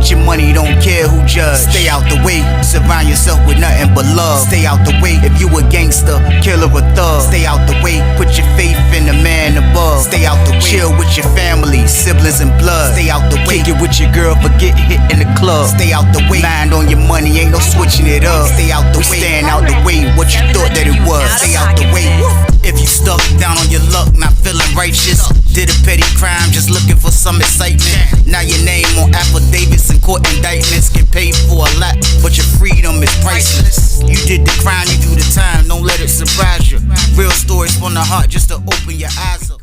Get your money, don't care who judge. Stay out the way, surround yourself with nothing but love. Stay out the way, if you a gangster, killer or thug. Stay out the way, put your faith in the man above. Stay out the way, chill with your family, siblings and blood. Stay out the way, kick it with your girl, forget hit in the club. Stay out the way, mind on your money, ain't no switching it up. Stay out the way, stand out the way, what you thought that it was. Stay out the way. If you stuck down on your luck, not feeling righteous, did a petty crime, just looking for some excitement. Now your name on affidavits and court indictments, get paid for a lot, but your freedom is priceless. You did the crime, you do the time, don't let it surprise you. Real stories from the heart, just to open your eyes up.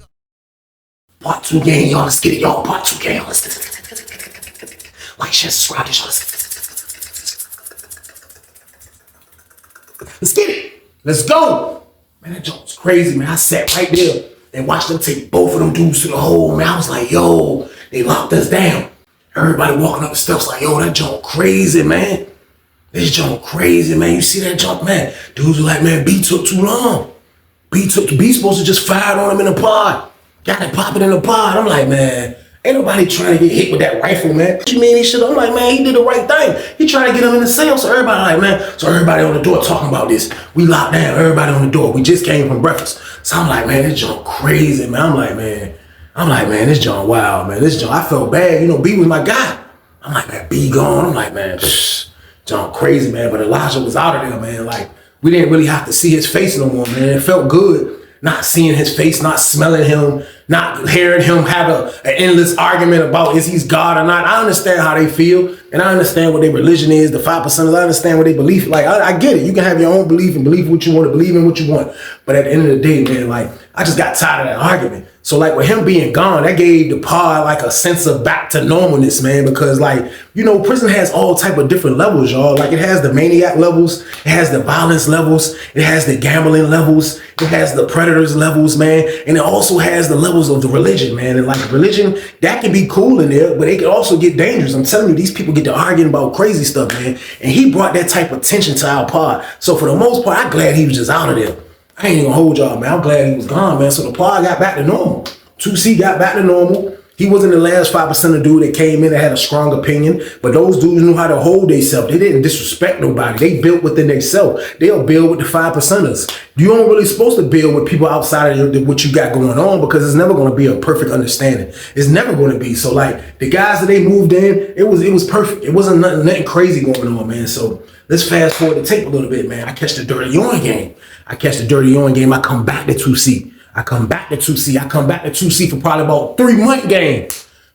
Part 2 gang, y'all, let's get it, y'all. Part 2 gang, let's like, share, subscribe, y'all. Let's get it. Let's go. Man, that joke was crazy, man. I sat right there and watched them take both of them dudes to the hole, man. I was like, yo, they locked us down. Everybody walking up the steps like, yo, that joke crazy, man. This joke crazy, man. You see that joke, man? Dudes were like, man, B took too long. B supposed to just fired on him in the pod. Got it popping in the pod. I'm like, man, ain't nobody trying to get hit with that rifle, man. What you mean he should? I'm like, man, he did the right thing. He trying to get him in the cell. So everybody like, man, so everybody on the door talking about this. We locked down, everybody on the door. We just came from breakfast. So I'm like, man, this joint crazy, man. I'm like, man, this joint wild, man. This joint, I felt bad. You know, B was my guy. I'm like, man, B gone. I'm like, man, joint crazy, man. But Elijah was out of there, man. Like, we didn't really have to see his face no more, man. It felt good not seeing his face, not smelling him, not hearing him have an endless argument about is he's God or not. I understand how they feel, and I understand what their religion is, the 5%ers. I understand what they believe. Like, I get it. You can have your own belief and believe what you want to believe in what you want. But at the end of the day, man, like, I just got tired of that argument. So, like, with him being gone, that gave the pod, like, a sense of back to normalness, man, because, like, you know, prison has all type of different levels, y'all. Like, it has the maniac levels, it has the violence levels, it has the gambling levels, it has the predators levels, man, and it also has the levels of the religion, man. And, like, religion, that can be cool in there, but it can also get dangerous. I'm telling you, these people get to arguing about crazy stuff, man, and he brought that type of tension to our pod. So, for the most part, I'm glad he was just out of there. I ain't even gonna hold y'all, man. I'm glad he was gone, man. So the pod got back to normal. 2C got back to normal. He wasn't the last 5% dude that came in that had a strong opinion, but those dudes knew how to hold themselves. They didn't disrespect nobody. They built within themselves. They'll build with the 5%ers. You don't really supposed to build with people outside of what you got going on, because it's never going to be a perfect understanding. It's never going to be. So, like, the guys that they moved in, it was perfect. It wasn't nothing crazy going on, man. So let's fast forward the tape a little bit, man. I catch the Dirty Yarn game. I come back to 2C. I come back to 2C for probably about 3-month game,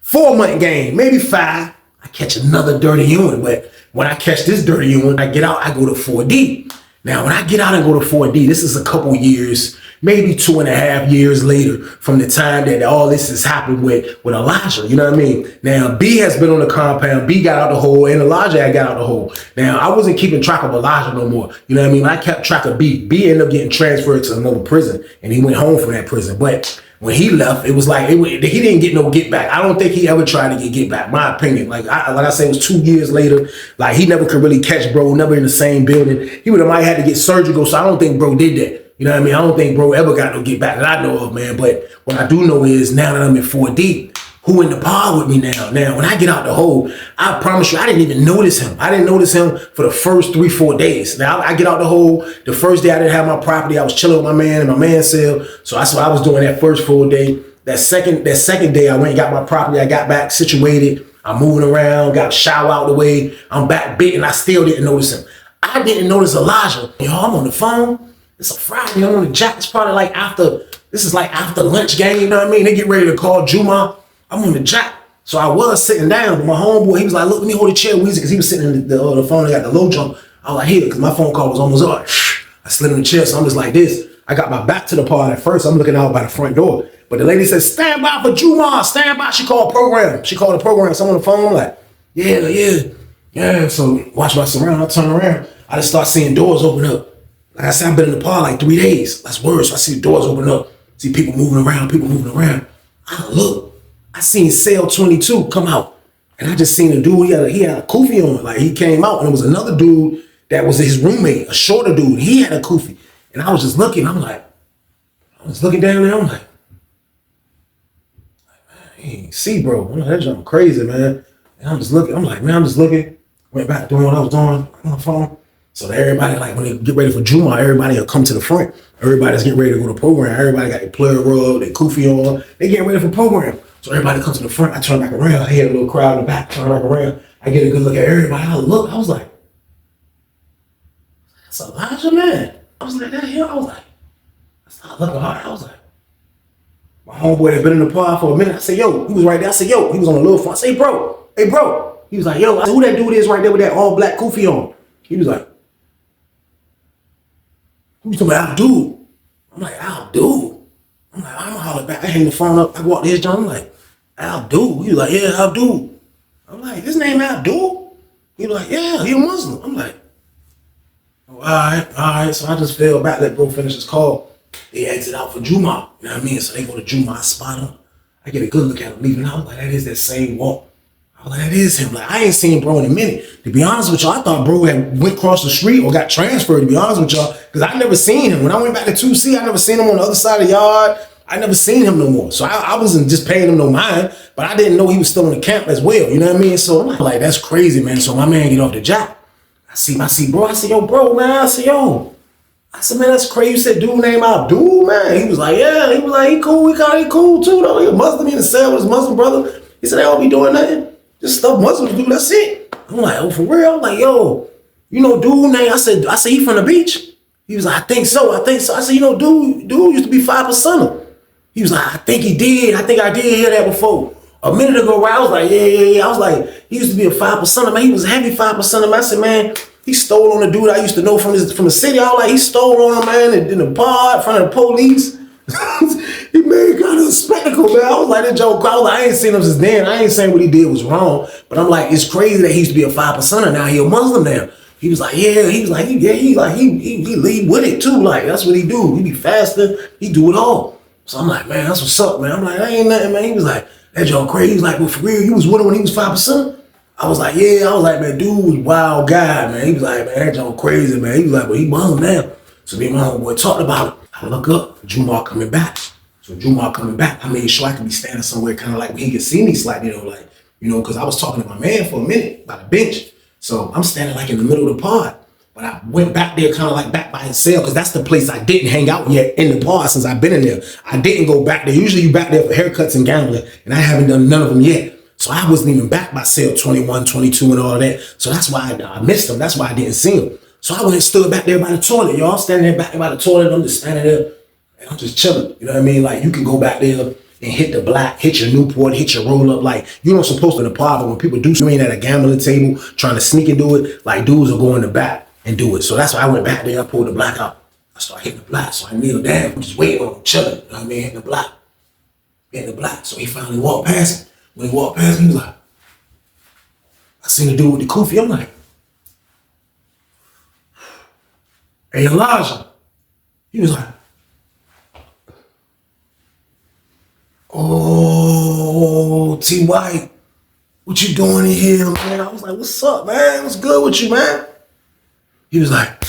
4-month game, maybe 5. I catch another Dirty Yarn. But when I catch this Dirty Yarn, I get out, I go to 4D. Now, when I get out and go to 4D, this is a couple years, maybe 2.5 years later from the time that all this has happened with Elijah, you know what I mean? Now, B has been on the compound, B got out the hole, and Elijah had got out the hole. Now, I wasn't keeping track of Elijah no more, you know what I mean? I kept track of B. B ended up getting transferred to another prison, and he went home from that prison. But when he left, it was like, he didn't get no get back. I don't think he ever tried to get back, my opinion. Like I said, it was 2 years later. Like, he never could really catch bro, never in the same building. He might have had to get surgical, so I don't think bro did that. You know what I mean? I don't think bro ever got no get back that I know of, man. But what I do know is now that I'm in 4D, who in the pod with me now? Now, when I get out the hole, I promise you, I didn't even notice him. I didn't notice him for the first 3-4 days. Now, I get out the hole. The first day I didn't have my property. I was chilling with my man in my man's cell. So that's what I was doing that first full day. That second day, I went and got my property. I got back situated. I'm moving around, got shower out the way. I'm back bitten. I still didn't notice him. I didn't notice Elijah. Yo, I'm on the phone. It's a Friday. I'm on the jack. It's probably like after lunch game. You know what I mean? They get ready to call Juma. I'm on the jack. So I was sitting down, but my homeboy, he was like, look, let me hold the chair, Weezy, because he was sitting in the phone. I got the low jump. I was like, here, because my phone call was almost up. I slid in the chair, so I'm just like this. I got my back to the pod at first. I'm looking out by the front door. But the lady said, stand by for Juma, stand by. She called program. So I'm on the phone. I'm like, yeah. So watch my surround. I turn around. I just start seeing doors open up. Like I said, I've been in the pod like 3 days. That's worse. So I see doors open up. See people moving around. I look. I seen Cell 22 come out. And I just seen a dude, he had a kufi on. Like, he came out, and there was another dude that was his roommate, a shorter dude. He had a kufi. And I was just looking. I was looking down there. Man, I ain't see, bro. That jump crazy, man. And I'm just looking. I'm like, man, I'm just looking. Went back doing what I was doing on the phone. So everybody, like when they get ready for Juma, everybody will come to the front. Everybody's getting ready to go to program. Everybody got their plug rub, their kufi on. They getting ready for program. So everybody comes to the front. I turn back around. I hear a little crowd in the back. Turn back around. I get a good look at everybody. I look. I was like, that's Elijah, man. I was like, that here. I was like, I started looking hard. I was like, my homeboy had been in the pod for a minute. I said, yo, he was right there. I said, yo, he was on the little front. I said, hey, bro. He was like, yo, I said, who that dude is right there with that all black kufi on? He was like, who you talking about, Abdul? I'm like, Abdul? I'm like, I'm gonna holler back. I hang the phone up. I walk to his joint. I'm like, Abdul? He was like, yeah, Abdul. I'm like, his name Abdul? He was like, yeah, he a Muslim. I'm like, oh, all right. So I just fell back, let bro finish his call. They exit out for Juma. You know what I mean? So they go to Juma, I spot him. I get a good look at him leaving. I was like, that is that same walk. I was like, that is him. Like, I ain't seen bro in a minute. To be honest with y'all, I thought bro had went across the street or got transferred, to be honest with y'all, because I never seen him. When I went back to 2C, I never seen him on the other side of the yard. I never seen him no more. So I wasn't just paying him no mind, but I didn't know he was still in the camp as well. You know what I mean? So I'm like, that's crazy, man. So my man get off the jack. I see bro. I said, yo, bro, man. I said, yo. I said, man, that's crazy. You said dude named Abdul, man. He was like, yeah. He was like, he cool. He cool too, though. He a Muslim in the cell with his Muslim brother. He said, they don't be doing nothing. Just stuff Muslims do. That's it. I'm like, oh, for real? I'm like, yo, you know dude name? I said, he from the beach? He was like, I think so. I said, you know, dude used to be 5%. He was like, I think he did. I think I did hear that before. A minute ago, I was like, yeah. I was like, he used to be a 5%, man. He was a heavy 5%. I said, man, he stole on a dude I used to know from the city. I was like, he stole on him, man, in the bar in front of the police. He made kind of a spectacle, man. I was like, that joke. I was like, I ain't seen him since then. I ain't saying what he did was wrong, but I'm like, it's crazy that he used to be a 5%. Now he a Muslim now. He was like, yeah. He was like, he lead with it too. Like that's what he do. He be fasting. He do it all. So I'm like, man, that's what's up, man. I'm like, that ain't nothing, man. He was like, that joke crazy. He was like, well, for real, you was with him when he was 5%? I was like, yeah. I was like, man, dude was wild guy, man. He was like, man, that joke crazy, man. He was like, well, he Muslim now. So me and my homeboy talked about it. I look up, Jumar coming back. So Jumar coming back, I made sure I could be standing somewhere kind of like where he could see me slightly, because I was talking to my man for a minute by the bench. So I'm standing like in the middle of the pod. But I went back there kind of like back by his cell because that's the place I didn't hang out yet in the pod since I've been in there. I didn't go back there. Usually you back there for haircuts and gambling, and I haven't done none of them yet. So I wasn't even back by cell 21, 22 and all that. So that's why I missed him. That's why I didn't see him. So I went and stood back there by the toilet, y'all. Standing there back there by the toilet. I'm just standing there and I'm just chilling. You know what I mean? Like you can go back there and hit the black, hit your Newport, hit your roll up. Like you don't supposed to in the pod, but when people do, you ain't at a gambling table trying to sneak and do it. Like dudes will go in the back and do it. So that's why I went back there. I pulled the black out. I started hitting the black. So I kneeled down. I'm just waiting on him, chilling. You know what I mean? Hitting the black. So he finally walked past me. When he walked past me, he was like, I seen the dude with the kufi. I'm like, hey, Elijah. He was like, oh, T. White, what you doing in here, man? I was like, what's up, man? What's good with you, man? He was like,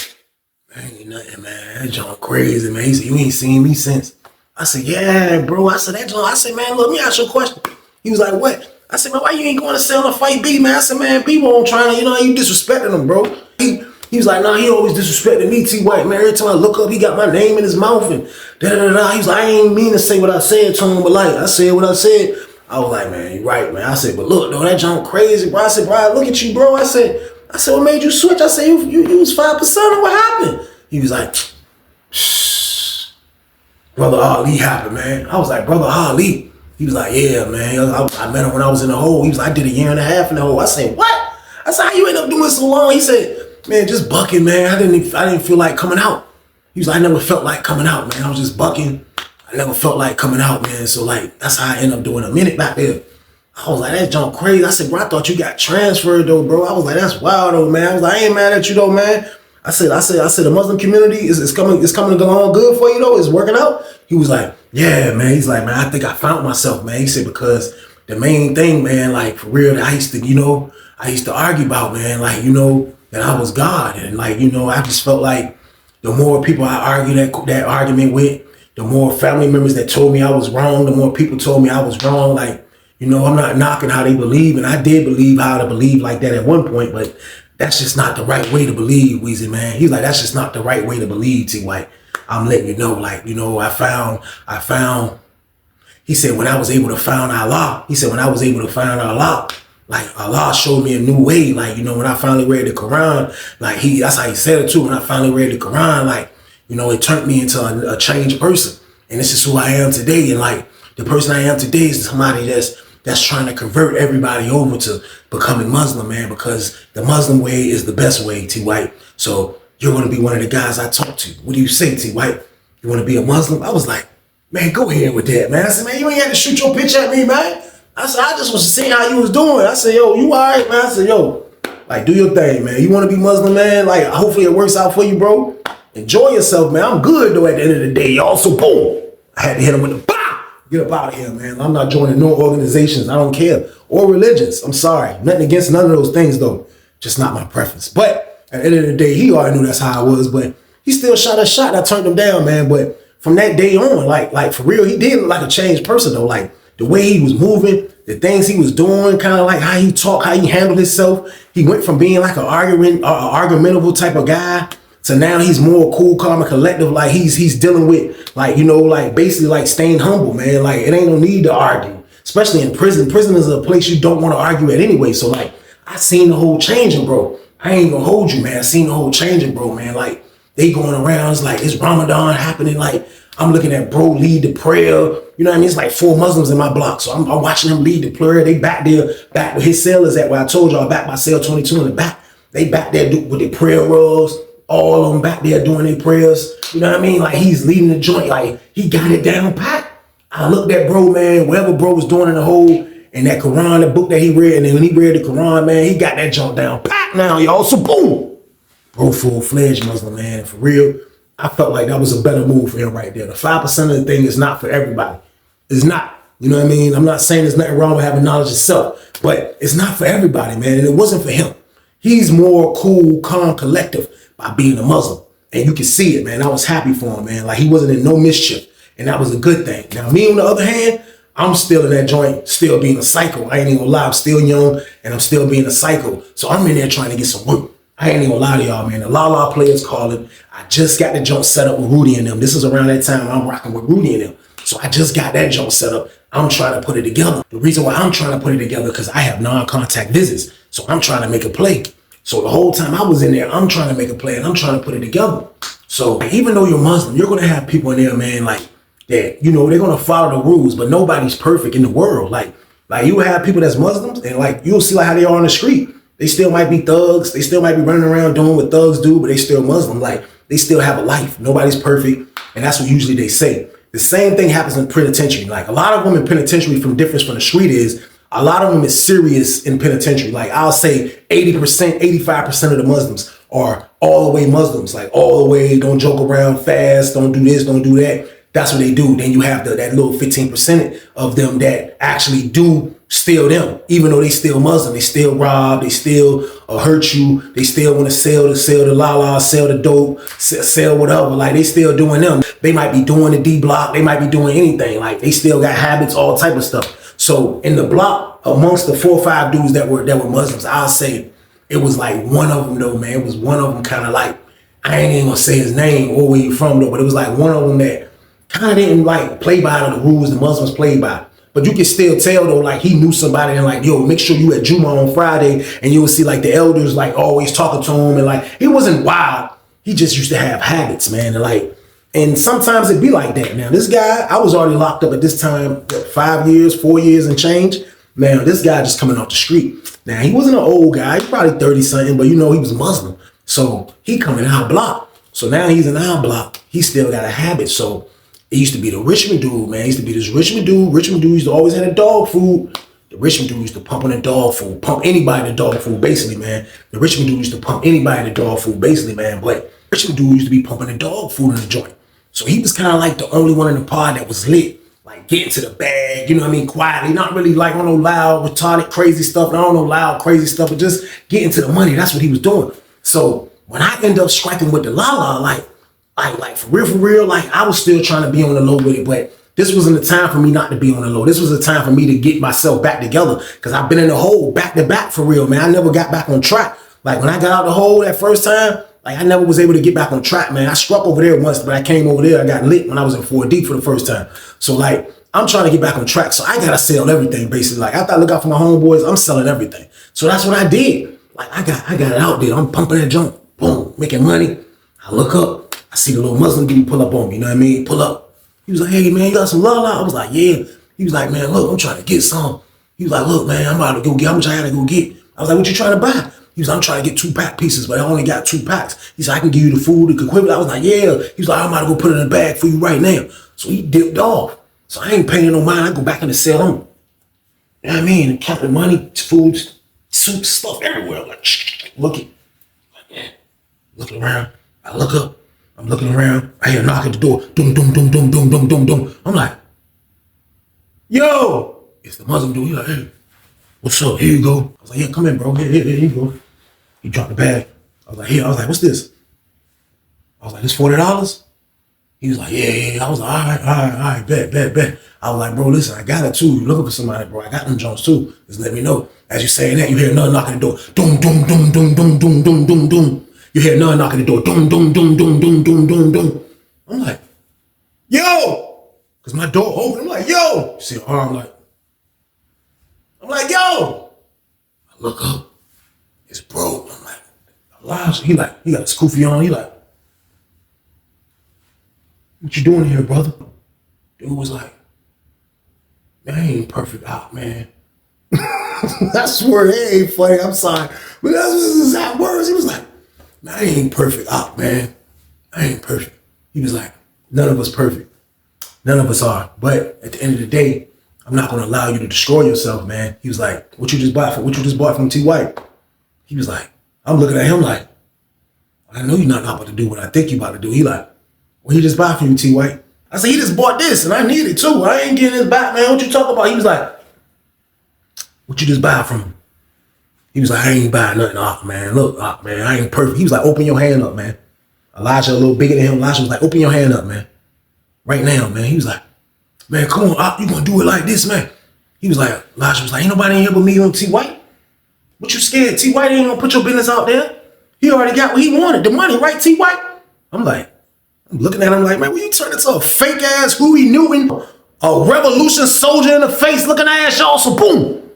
man, ain't nothing, man. That John crazy, man. He said, you ain't seen me since. I said, yeah, bro. I said, that John. I said, man, look, let me ask you a question. He was like, what? I said, man, why you ain't going to sell and fight B, man? I said, man, B won't trying to, you disrespecting him, bro. He was like, nah, he always disrespected me, T. White, man. Every time I look up, he got my name in his mouth and da-da-da-da. He was like, I ain't mean to say what I said to him, but like, I said what I said. I was like, man, you right, man. I said, but look, though, that John crazy, bro. I said, bro, look at you, bro. I said, what made you switch? I said, you was 5% or what happened? He was like, shh, Brother Ali happened, man. I was like, Brother Ali. He was like, yeah, man. I met him when I was in the hole. He was like, I did a year and a half in the hole. I said, what? I said, how you end up doing so long? He said, man, just bucking, man. I didn't feel like coming out. He was like, I never felt like coming out, man. I was just bucking. I never felt like coming out, man. So like, that's how I ended up doing a minute back there. I was like, that's John crazy. I said, bro, I thought you got transferred though, bro. I was like, that's wild though, man. I was like, I ain't mad at you though, man. I said, the Muslim community is coming along good for you though. It's working out. He was like, yeah, man. He's like, man, I think I found myself, man. He said, because the main thing, man, like for real, that I used to argue about, man, like, that I was God. And like, I just felt like the more people I argued that argument with, the more family members that told me I was wrong, the more people told me I was wrong. Like, You know, I'm not knocking how they believe, and I did believe how to believe like that at one point, but that's just not the right way to believe, Weezy, man. He's like, that's just not the right way to believe, T. White. I'm letting you know, like, you know, I found, he said, when I was able to find Allah, like Allah showed me a new way. Like, you know, when I finally read the Quran, like that's how he said it too. When I finally read the Quran, like, you know, it turned me into a changed person. And this is who I am today. And like, the person I am today is somebody that's trying to convert everybody over to becoming Muslim, man, because the Muslim way is the best way, T. White. So you're going to be one of the guys I talk to. What do you say, T. White? You want to be a Muslim? I was like, man, go ahead with that, man. I said, man, you ain't had to shoot your pitch at me, man. I said, I just was seeing how you was doing. I said, yo, you all right, man? I said, yo, like, do your thing, man. You want to be Muslim, man? Like, hopefully it works out for you, bro. Enjoy yourself, man. I'm good, though, at the end of the day, y'all. So, boom. I had to hit him with the bow. Get up out of here, man. I'm not joining no organizations. I don't care. Or religions. I'm sorry. Nothing against none of those things, though. Just not my preference. But at the end of the day, he already knew that's how I was. But he still shot a shot. I turned him down, man. But from that day on, like for real, he did look like a changed person, though. Like, the way he was moving, the things he was doing, kind of like how he talked, how he handled himself. He went from being like an argumentative type of guy to now he's more cool, calm, and collective. Like he's dealing with, like, you know, like basically like staying humble, man. Like, it ain't no need to argue, especially in prison. Prison is a place you don't want to argue at anyway. So like, I seen the whole changing, bro. I ain't gonna hold you, man. I seen the whole changing, bro, man. Like, they going around, it's like, it's Ramadan happening. Like, I'm looking at bro lead the prayer. You know what I mean? It's like 4 Muslims in my block. So I'm watching them lead the prayer. They back there, back where his cell is at, where I told y'all, back by cell 22 in the back. They back there with their prayer rugs. All of them back there doing their prayers. You know what I mean? Like, he's leading the joint. Like, he got it down pat. I looked at bro, man, whatever bro was doing in the whole, in that Quran, the book that he read, and then when he read the Quran, man, he got that junk down pat now, y'all. So boom. Bro, full-fledged Muslim, man. For real, I felt like that was a better move for him right there. The 5% of the thing is not for everybody. It's not. You know what I mean? I'm not saying there's nothing wrong with having knowledge itself, but it's not for everybody, man. And it wasn't for him. He's more cool, calm, collective by being a Muslim. And you can see it, man. I was happy for him, man. Like, he wasn't in no mischief. And that was a good thing. Now, me, on the other hand, I'm still in that joint, still being a psycho. I ain't even gonna lie. I'm still young, and I'm still being a psycho. So I'm in there trying to get some work. I ain't even gonna lie to y'all, man. The La players calling. I just got the jump set up with Rudy and them. This is around that time I'm rocking with Rudy and them. So I just got that jump set up. I'm trying to put it together. The reason why I'm trying to put it together, because I have non-contact visits. So I'm trying to make a play. So the whole time I was in there, I'm trying to make a play and I'm trying to put it together. So even though you're Muslim, you're gonna have people in there, man, like that, you know, they're gonna follow the rules, but nobody's perfect in the world. Like you have people that's Muslims, and like you'll see like how they are on the street. They still might be thugs. They still might be running around doing what thugs do, but they still Muslim. Like, they still have a life. Nobody's perfect. And that's what usually they say. The same thing happens in penitentiary. Like, a lot of them in penitentiary, from difference from the street, is a lot of them is serious in penitentiary. Like, I'll say 80%, 85% of the Muslims are all the way Muslims. Like, all the way, don't joke around, fast, don't do this, don't do that. That's what they do. Then you have that little 15% of them that actually do steal them. Even though they still Muslim, they still rob, they still hurt you, they still want to sell the la, sell the dope, sell whatever. Like, they still doing them. They might be doing the D block, they might be doing anything. Like, they still got habits, all type of stuff. So in the block, amongst the 4 or 5 dudes that were Muslims, I'll say it was like one of them though, man. It was one of them kind of like, I ain't even gonna say his name or where he from though, but it was like one of them that kind of didn't like play by the rules the Muslims played by. But you can still tell though, like, he knew somebody and like, yo, make sure you at Juma on Friday, and you will see like the elders like always talking to him, and like, he wasn't wild. He just used to have habits, man. And sometimes it'd be like that. Now, this guy, I was already locked up at this time, 4 years and change. Man, this guy just coming off the street. Now, he wasn't an old guy. He's probably 30 something, but you know, he was Muslim. So he coming out block. So now he's in our block. He still got a habit. So it used to be the Richmond dude, man. It used to be this Richmond dude. Richmond dude used to always have the dog food. The Richmond dude used to pump on the dog food, pump anybody the dog food, basically, man. The Richmond dude used to pump anybody the dog food, basically, man. But Richmond dude used to be pumping the dog food in the joint. So he was kind of like the only one in the pod that was lit, like getting to the bag, you know what I mean, quietly, not really like on no loud, retarded, crazy stuff, not on no loud, crazy stuff, but just getting to the money. That's what he was doing. So when I end up striking with the la, like for real, like, I was still trying to be on the low with it, but This wasn't the time for me not to be on the low. This was the time for me to get myself back together because I've been in the hole back to back for real, man. I never got back on track. Like when I got out the hole that first time, like I never was able to get back on track, man. I struck over there once, but I came over there. I got lit when I was in 4D for the first time. So like, I'm trying to get back on track. So I got to sell everything basically. Like after I look out for my homeboys, I'm selling everything. So that's what I did. Like I got it out there. I'm pumping that junk, boom, making money. I look up, I see the little Muslim dude pull up on me. You know what I mean? Pull up. He was like, hey man, you got some lala? I was like, yeah. He was like, man, look, I'm trying to get some. He was like, look, man, I'm about to go get, how much I gotta go get? I was like, what you trying to buy? He was like, I'm trying to get 2-pack pieces, but I only got 2 packs. He said, I can give you the food, the equipment. I was like, yeah. He was like, I'm about to go put it in a bag for you right now. So he dipped off. So I ain't paying no mind. I go back in the cell. You know what I mean? Counting money, food, soup, stuff everywhere. Like, looking. Like, yeah. Looking around. I look up. I'm looking around. I hear a knock at the door. Doom, doom, doom, doom, doom, doom, doom, doom. I'm like, yo. It's the Muslim dude. He's like, hey, what's up? Here you go. I was like, yeah, come in, bro. Here you go. He dropped the bag. I was like, here. I was like, what's this? I was like, this $40? He was like, yeah. I was like, all right, bet. I was like, bro, listen, I got it too. You looking for somebody, bro. I got them Jones too. Just let me know. As you saying that, you hear another knock at the door. Doom, doom, doom, doom, doom, doom, doom, doom, doom. You hear another knock at the door. Doom, doom, doom, doom, doom, doom, doom, doom. I'm like, yo. Because my door open. I'm like, yo. You see an arm like, I'm like, yo. I look up. It's bro. I'm like, Elijah. He got his kufi on. He like, what you doing here, brother? Dude was like, man, I ain't perfect out, man. I swear it ain't funny. I'm sorry. But that's his exact words. He was like, man, I ain't perfect out, man. I ain't perfect. He was like, none of us perfect. None of us are. But at the end of the day, I'm not going to allow you to destroy yourself, man. He was like, what you just bought from T. White? He was like, I'm looking at him like, I know you're not about to do what I think you're about to do. He like, well, he just bought from you, T. White. I said, he just bought this and I need it too. I ain't getting this back, man. What you talking about? He was like, what you just buy from him? He was like, I ain't buying nothing off, man. Look, man, I ain't perfect. He was like, open your hand up, man. Elijah, a little bigger than him. Elijah was like, open your hand up, man. Right now, man. He was like, man, come on, you gonna do it like this, man. He was like, Elijah was like, ain't nobody in here but me and T. White. What you scared? T. White ain't gonna put your business out there. He already got what he wanted, the money, right, T. White? I'm looking at him like, man, will you turn into a fake ass who he knew in a revolution soldier in the face looking ass, y'all? So boom.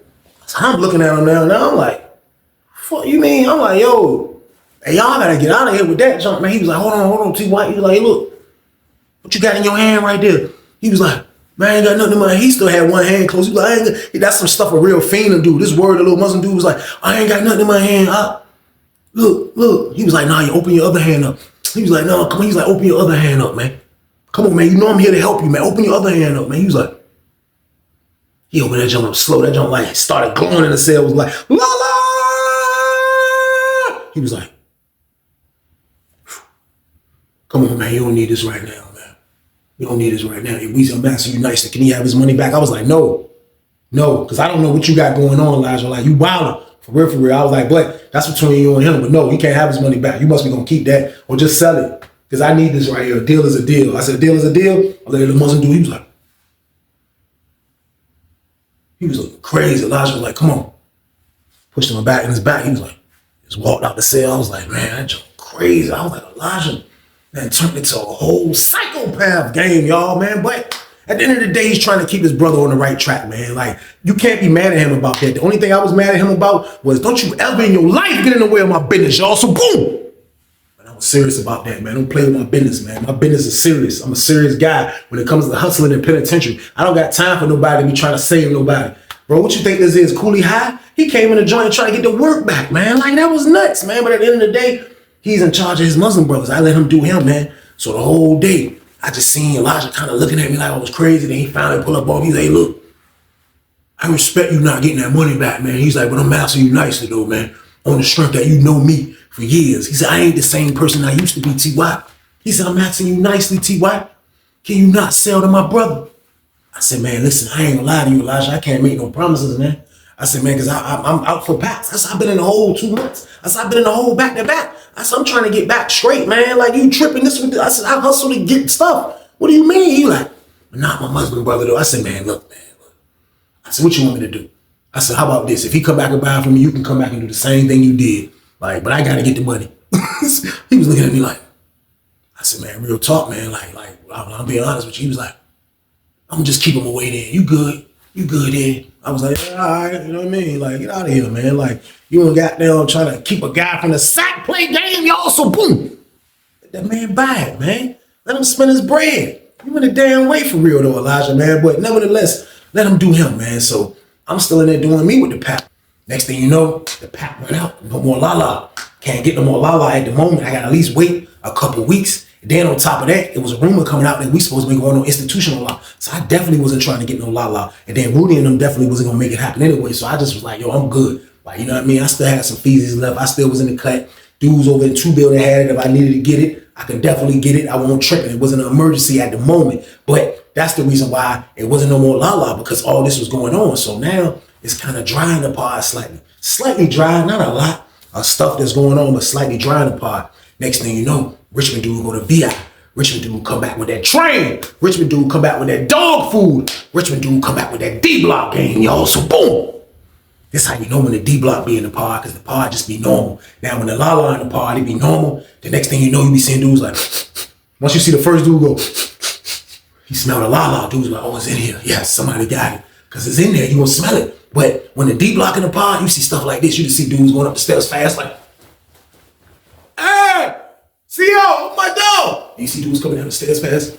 So I'm looking at him now. I'm like, what you mean? I'm like, yo, hey, y'all gotta get out of here with that junk, man. He was like, hold on, T. White. He was like, hey, look, what you got in your hand right there? He was like, man, I ain't got nothing in my hand. He still had one hand closed. He was like, that's some stuff a real fiend will do. This word, the little Muslim dude was like, I ain't got nothing in my hand. Look. He was like, nah, you open your other hand up. He was like, no, come on. He's like, open your other hand up, man. Come on, man. You know I'm here to help you, man. Open your other hand up, man. He was like, he opened that jump up slow. That jump like started glowing in the cell. Was like, la la. He was like, come on, man. You don't need this right now, man. You don't need this right now. If I'm asking you nicely, can he have his money back? I was like, no, because I don't know what you got going on, Elijah. Like, you wildin'. For real. I was like, but that's between you and him. But no, he can't have his money back. You must be gonna keep that or just sell it. Because I need this right here. A deal is a deal. I said, a deal is a deal. I let the Muslim dude. He was looking crazy. Elijah was like, come on. Pushed him back in his back. He was like, just walked out the cell. I was like, man, that junk crazy. I was like, Elijah, man, turned into a whole psychopath game, y'all, man. But at the end of the day, he's trying to keep his brother on the right track, man. Like, you can't be mad at him about that. The only thing I was mad at him about was, don't you ever in your life get in the way of my business, y'all. So boom. And I was serious about that, man. Don't play with my business, man. My business is serious. I'm a serious guy when it comes to hustling in penitentiary. I don't got time for nobody to be trying to save nobody. Bro, what you think this is? Coolie High? He came in the joint and tried to get the work back, man. Like, that was nuts, man. But at the end of the day, he's in charge of his Muslim brothers. I let him do him, man. So the whole day, I just seen Elijah kind of looking at me like I was crazy. Then he finally pulled up on me. He's like, hey, look, I respect you not getting that money back, man. He's like, but I'm asking you nicely, though, man. On the strength that you know me for years. He said, I ain't the same person I used to be, T.Y. He said, I'm asking you nicely, T.Y. Can you not sell to my brother? I said, man, listen, I ain't gonna lie to you, Elijah. I can't make no promises, man. I said, man, because I'm out for packs. I said, I've been in the hole 2 months. I said, I've been in the hole back to back. I said, I'm trying to get back straight, man. Like, you tripping this with this. I said, I hustle to get stuff. What do you mean? He like, Not my husband, brother, though. I said, man, look. I said, what you want me to do? I said, how about this? If he come back and buy from me, you can come back and do the same thing you did. Like, but I got to get the money. He was looking at me like, I said, man, real talk, man. Like, I'm being honest with you. He was like, I'm gonna just keep him away then. You good then. I was like, yeah, all right, you know what I mean? Like, get out of here, man. Like, you ain't got down trying to keep a guy from the sack play game, y'all, so boom. Let that man buy it, man. Let him spend his bread. You went a damn way for real though, Elijah, man. But nevertheless, let him do him, man. So I'm still in there doing me with the pack. Next thing you know, the pack went out. No more la-la. Can't get no more la-la at the moment. I got to at least wait a couple weeks. And then on top of that, it was a rumor coming out that we supposed to be going on institutional law. So I definitely wasn't trying to get no la-la. And then Rudy and them definitely wasn't going to make it happen anyway. So I just was like, yo, I'm good. Like, you know what I mean? I still had some fees left. I still was in the cut. Dudes over in 2 building had it. If I needed to get it, I could definitely get it. I won't trip it. It wasn't an emergency at the moment. But that's the reason why it wasn't no more la-la, because all this was going on. So now it's kind of drying the pod slightly. Slightly dry, not a lot of stuff that's going on, but slightly drying the pod. Next thing you know, Richmond dude go to VI. Richmond dude come back with that train. Richmond dude come back with that dog food. Richmond dude come back with that D-block game, y'all. So boom. This how you know when the D-block be in the pod, because the pod just be normal. Now when the la-la in the pod, it be normal. The next thing you know, you be seeing dudes like, once you see the first dude go, he smell the la-la, dudes like, oh, it's in here. Yes, somebody got it. Because it's in there, you gonna smell it. But when the D-block in the pod, you see stuff like this. You just see dudes going up the steps fast like, hey, CO, my dog. You see dudes coming down the stairs fast.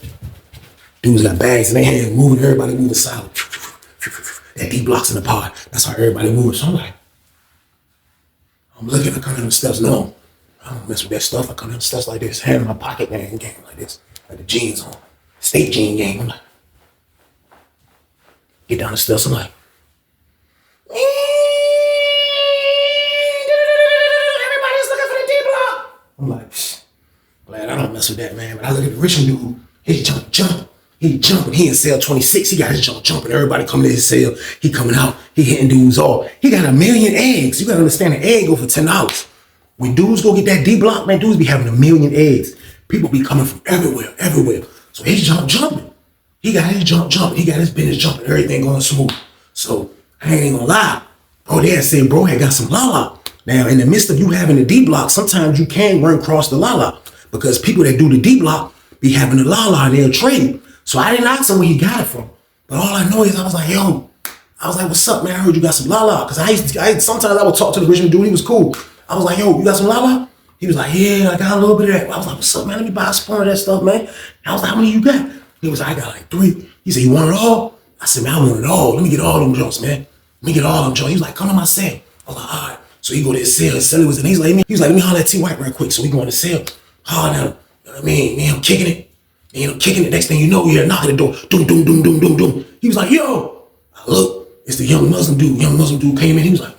Dudes got bags in their hand, moving, everybody moving silent. That D-block's in the pod. That's how everybody moves. So I'm like, I'm looking, I come down the steps. No, I don't mess with that stuff. I come down the steps like this, hand in my pocket, man, game like this. Like the jeans on. State jean game. I'm like, get down the steps, I'm like, everybody's looking for the D-block. I'm like, glad I don't mess with that, man. But I look at the Richmond dude, he jump. He jumping, he in cell 26, he got his jumping. Everybody coming to his cell, he coming out, he hitting dudes off. He got 1 million eggs. You gotta understand, an egg go for $10. When dudes go get that D-block, man, dudes be having 1 million eggs. People be coming from everywhere. So he's jumping. He got his jumping. He got his business jumping, everything going smooth. So I ain't gonna lie. Bro, they had said, bro, had got some la-la. Now, in the midst of you having the D-block, sometimes you can run across the la-la, because people that do the D-block be having the la-la and they'll trade. So I didn't ask him where he got it from. But all I know is I was like, what's up, man? I heard you got some la-la. Because sometimes I would talk to the Richmond dude. He was cool. I was like, yo, you got some la-la? He was like, yeah, I got a little bit of that. I was like, what's up, man? Let me buy a spoon of that stuff, man. I was like, how many you got? He was like, I got like 3. He said, you want it all? I said, man, I want it all. Let me get all them joints, man. Let me get all them joints. He was like, come to my cell. I was like, all right. So he go to his cell. His cell was in. He was like, let me holler at T White real quick. So we go in the cell. Holler at him. You know what I mean? Me, I'm kicking it. And I'm kicking it. Next thing you know, you hear a knock at the door. Doom, doom, doom, doom, doom, doom. He was like, yo. I look. It's the young Muslim dude. Young Muslim dude came in. He was like,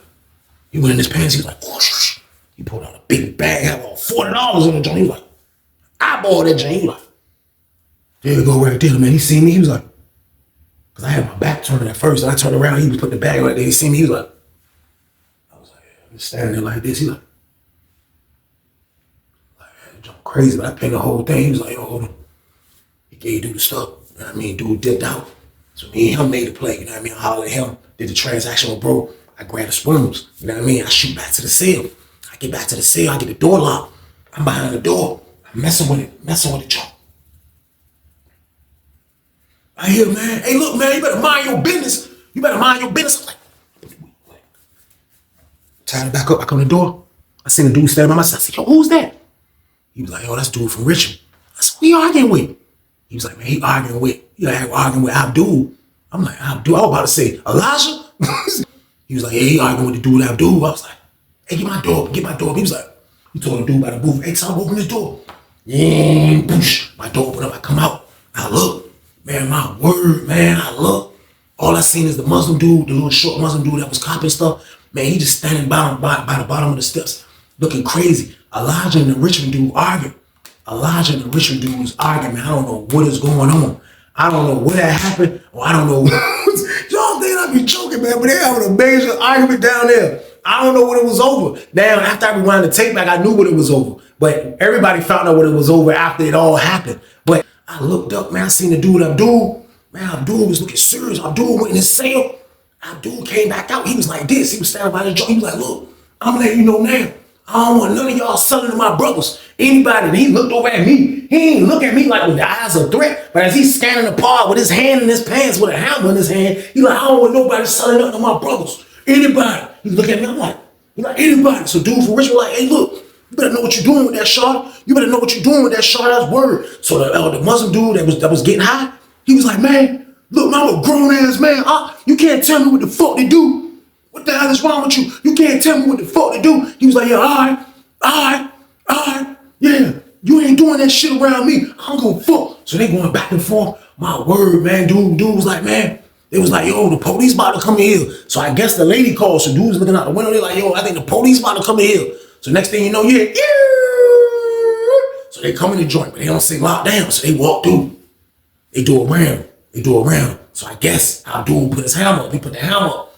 he went in his pants. He was like, whoosh. He pulled out a big bag. Had about $40 in the joint. He was like, I bought that joint. He was like, there you go right there, man. He seen me. He was like, because I had my back turned at first. And I turned around. He was putting the bag right there. He seen me. He was like, I was like, I'm standing there like this. He like jump crazy. But I paid the whole thing. He was like, yo, hold on. He gave dude the stuff. You know what I mean? Dude dipped out. So me and him made a play. You know what I mean? I hollered at him. Did the transaction with bro. I grabbed the spoons. You know what I mean? I shoot back to the cell. I get back to the cell. I get the door locked. I'm behind the door. I'm messing with the jump. I hear, man, hey, look, man, you better mind your business. You better mind your business. I'm like, tied it back up. I come to the door. I seen a dude standing by my side. I said, yo, who's that? He was like, yo, that's dude from Richmond. I said, who you arguing with? He was like, man, he arguing with Abdul. I'm like, Abdul? I was about to say, Elijah? He was like, yeah, he arguing with the dude Abdul. I was like, hey, get my door. He was like, he told the dude by the booth, hey, tell him open this door. Yeah, boosh. My door open up. I come out. I look. Man, my word, man, I look. All I seen is the Muslim dude, the little short Muslim dude that was copying stuff. Man, he just standing by the bottom of the steps, looking crazy. Elijah and the Richmond dude arguing. Elijah and the Richmond dude was arguing, man. I don't know what is going on. I don't know what that happened, or I don't know. Y'all think I be joking, man, but they having a major argument down there. I don't know what it was over. Now, after I rewound the tape back, I knew what it was over. But everybody found out what it was over after it all happened. But I looked up, man, I seen the dude Abdul. Man, Abdul was looking serious. Abdul went in his cell. Abdul came back out. He was like this. He was standing by the joint. He was like, look, I'm letting you know now. I don't want none of y'all selling to my brothers. Anybody. And he looked over at me. He ain't look at me like with the eyes of threat. But as he's scanning the part with his hand in his pants with a hammer in his hand, he like, I don't want nobody selling nothing to my brothers. Anybody. He look at me. I'm like, anybody. So dude from Richmond like, hey, look, you better know what you're doing with that shot. You better know what you're doing with that shot. That's word. So the Muslim dude that was getting high, he was like, man, look, man, I'm a grown ass man. You can't tell me what the fuck to do. What the hell is wrong with you? You can't tell me what the fuck to do. He was like, yeah, all right, yeah. You ain't doing that shit around me. I'm gonna fuck. So they going back and forth. My word, man. Dude was like, man. It was like, yo, the police about to come in here. So I guess the lady called. So dude's looking out the window. They're like, yo, I think the police about to come in here. So next thing you know, yeah. So they come in the joint, but they don't say lock down. So they walk through. They do around. So I guess our dude put his hammer up. He put the hammer up.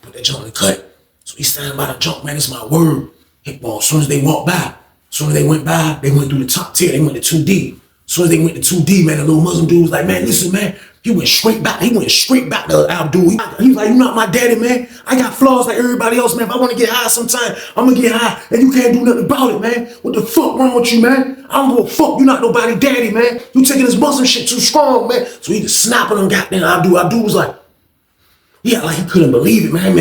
Put that junk in the cut. So he's standing by the junk, man. It's my word. Hit ball. As soon as they walked by, as soon as they went by, they went through the top tier. They went to 2D. As soon as they went to 2D, man, the little Muslim dude was like, man, listen, man. He went straight back to Abdul. He was like, you not my daddy, man. I got flaws like everybody else, man. If I want to get high sometime, I'm going to get high. And you can't do nothing about it, man. What the fuck wrong with you, man? I don't give a fuck. You not nobody daddy, man. You taking this Muslim shit too strong, man. So he just snapping on goddamn Abdul. Abdul was like, yeah, like he couldn't believe it, man.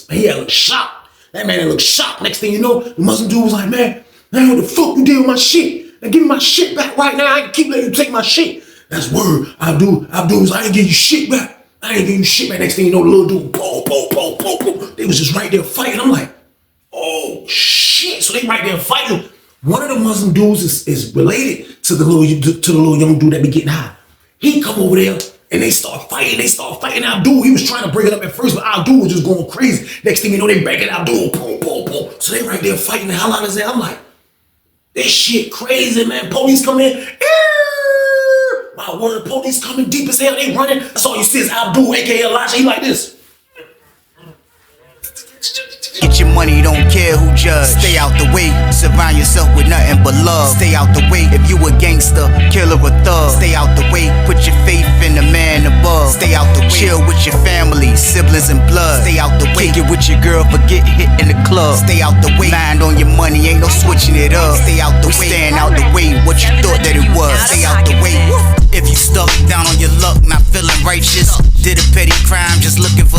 He looked shocked. That man looked shocked. Next thing you know, the Muslim dude was like, man, what the fuck you did with my shit? Now give me my shit back right now. I can keep letting you take my shit. That's word. Abdul was like, I ain't give you shit back. Next thing you know, the little dude, po. They was just right there fighting. I'm like, oh shit. So they right there fighting. One of the Muslim dudes is related to the little young dude that be getting high. He come over there and they start fighting. Abdul, he was trying to break it up at first, but Abdul was just going crazy. Next thing you know, they break it. Abdul, po. So they right there fighting the hell out of that. I'm like, this shit crazy, man. Police come in. My word, police coming deep as hell. They running. That's all you see is Abdul, aka Elijah. He like this. Get your money, don't care who judge. Stay out the way, surround yourself with nothing but love. Stay out the way, if you a gangster, killer or thug. Stay out the way, put your faith in the man above. Stay out the way, chill with your family, siblings and blood. Stay out the way, kick it with your girl, forget hit in the club. Stay out the way, mind on your money, ain't no switching it up. Stay out the way, stand out the way, what you thought that it was. Stay out the way. If you stuck down on your luck, not feeling righteous, did a petty crime, just looking for